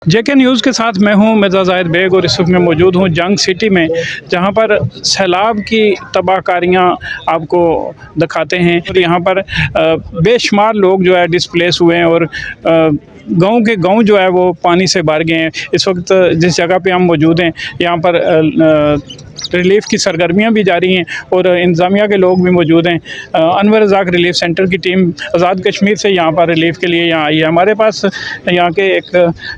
जेके news के साथ मैं हूं मिर्ज़ा ज़ाहिद बेग और इस वक्त मैं मौजूद हूं जंग सिटी में, जहां पर सैलाब की तबाहकारियां आपको दिखाते हैं। यहां पर बेशुमार लोग जो है डिस्प्लेस हुए हैं और गांव के गांव जो है वो पानी से भर गए हैं। इस वक्त जिस जगह पे हम मौजूद हैं यहाँ पर रिलीफ़ की सरगर्मियाँ भी जारी हैं और इंतज़ामिया के लोग भी मौजूद हैं। अनवर रज़ाक रिलीफ़ सेंटर की टीम आज़ाद कश्मीर से यहाँ पर रिलीफ़ के लिए यहाँ आई है। हमारे पास यहाँ के एक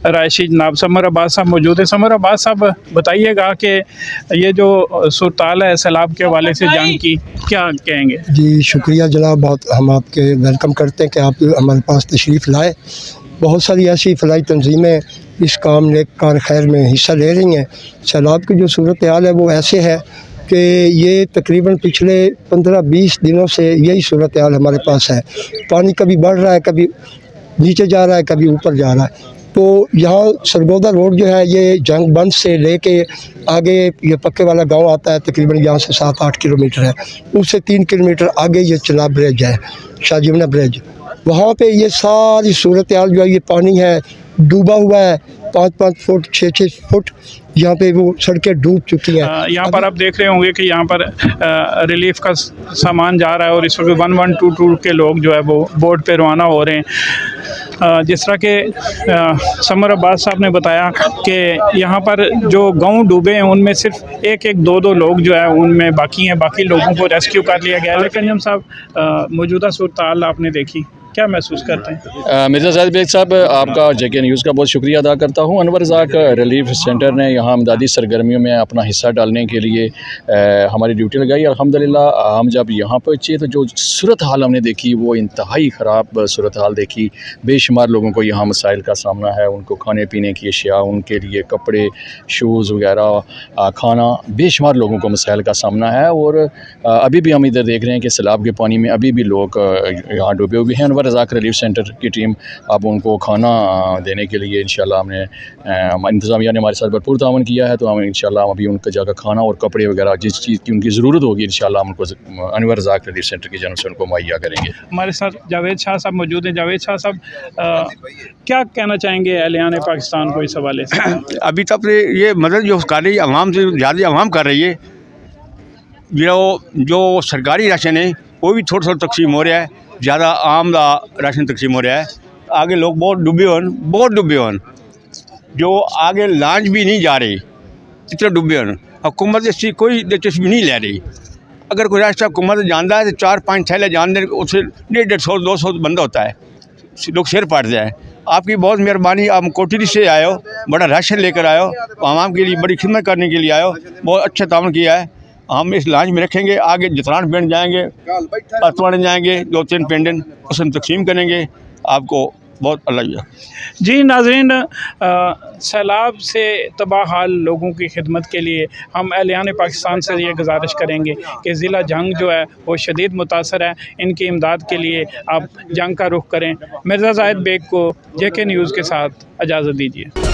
रायशी जनाब समर अब्बास साहब मौजूद हैं। समर अब्बास साहब, बताइएगा कि ये जो सूरत-ए-हाल है सैलाब के हवाले से जंग की, क्या कहेंगे? जी शुक्रिया जनाब, बहुत हम आपके वेलकम करते हैं कि आप हमारे पास तशरीफ़ लाए। बहुत सारी ऐसी फलाई तंजीमें इस काम नेक कार खैर में हिस्सा ले रही हैं। सैलाब की जो सूरत हाल है वो ऐसे है कि ये तकरीबन पिछले 15-20 दिनों से यही सूरत हाल हमारे पास है। पानी कभी बढ़ रहा है, कभी नीचे जा रहा है, कभी ऊपर जा रहा है। तो यहाँ सरगोदा रोड जो है ये जंग बंद से लेके आगे ये पक्के वाला गांव आता है, तकरीबन यहाँ से 7-8 किलोमीटर है। उससे 3 किलोमीटर आगे ये चनाब ब्रिज है, शाहजीवना ब्रिज। वहाँ पे ये सारी सूरत हाल जो है ये पानी है, डूबा हुआ है। 5-5 फुट 6-6 फुट यहाँ पे वो सड़कें डूब चुकी हैं। यहाँ पर आप देख रहे होंगे कि यहाँ पर रिलीफ़ का सामान जा रहा है और इस वक्त 1122 के लोग जो है वो बोट पे रवाना हो रहे हैं। जिस तरह के समर अब्बास साहब ने बताया कि यहाँ पर जो गांव डूबे हैं उनमें सिर्फ एक दो लोग जो है उनमें बाकी हैं, बाकी लोगों को रेस्क्यू कर लिया गया। लेकिन हम साहब, मौजूदा सूरत-ए-हाल आपने देखी, क्या महसूस करते हैं? मिर्ज़ा ज़ाहिद बेग साहब, आपका जेके न्यूज़ का बहुत शुक्रिया अदा करता हूँ। अनवर रज़ाक रिलीफ़ सेंटर ने यहाँ इमदादी सरगर्मियों में अपना हिस्सा डालने के लिए हमारी ड्यूटी लगाई। अल्हम्दुलिल्लाह हम जब यहाँ पहुँचे तो जो सूरत हाल हमने देखी वो इंतहाई ख़राब सूरत हाल देखी। बेशुमार लोगों को यहाँ मसाइल का सामना है, उनको खाने पीने की अशिया, उनके लिए कपड़े, शूज़ वगैरह, खाना, बेशुमार लोगों को मसाइल का सामना है। और अभी भी हम इधर देख रहे हैं कि सैलाब के पानी में अभी भी लोग यहाँ डूबे हुए हैं। रज़ाक रिलीफ़ सेंटर की टीम अब उनको खाना देने के लिए इंशाल्लाह हमने इंतज़ामिया ने हमारे साथ भरपूर तावन किया है। तो हम इंशाल्लाह अभी उनकी जगह खाना और कपड़े वगैरह जिस चीज़ की उनकी ज़रूरत होगी इंशाल्लाह हम उनको अनवर रज़ाक रिलीफ़ सेंटर की जानब से उनको मुहैया करेंगे। हमारे साथ जावेद शाह साहब मौजूद हैं। जावेद शाह साहब, क्या कहना चाहेंगे अहलियान पाकिस्तान को इस हवाले से? अभी तक ये मदद जो कर रही है अवाम से ज़्यादा अवाम कर रही है। जो सरकारी राशन है वो भी थोड़ा तकसीम हो रहा है, ज़्यादा आम राशन तकसीम हो रहा है। आगे लोग बहुत डूबे होन जो आगे लांच भी नहीं जा रही, इतना डूबे होन। हुकूमत इसकी कोई दिलचस्पी नहीं ले रही। अगर कोई रास्ता हुकूमत जानता है तो 4-5 थैले जान दे, उससे 150-200 बंदा होता है, लोग शेर पाट जाए। आपकी बहुत मेहरबानी, आप कोटरी से आए हो, बड़ा राशन लेकर आए हो, आवाम के लिए बड़ी खिदमत करने के लिए आए हो, बहुत अच्छा तावन किया है। हम इस लांच में रखेंगे, आगे जितरान पिंड जाएंगे, अतवाड़े जाएंगे, 2-3 पिंड उसमें तकसीम करेंगे। आपको बहुत अल्लाह। जी नाज़रीन, सैलाब से तबाह हाल लोगों की खिदमत के लिए हम अहलियान पाकिस्तान से ये गुजारिश करेंगे कि ज़िला जंग जो है वो शदीद मुतासर है। इनकी इमदाद के लिए आप जंग का रुख करें। मिर्ज़ा ज़ाहिद बेग को जेके न्यूज़ के साथ इजाज़त दीजिए।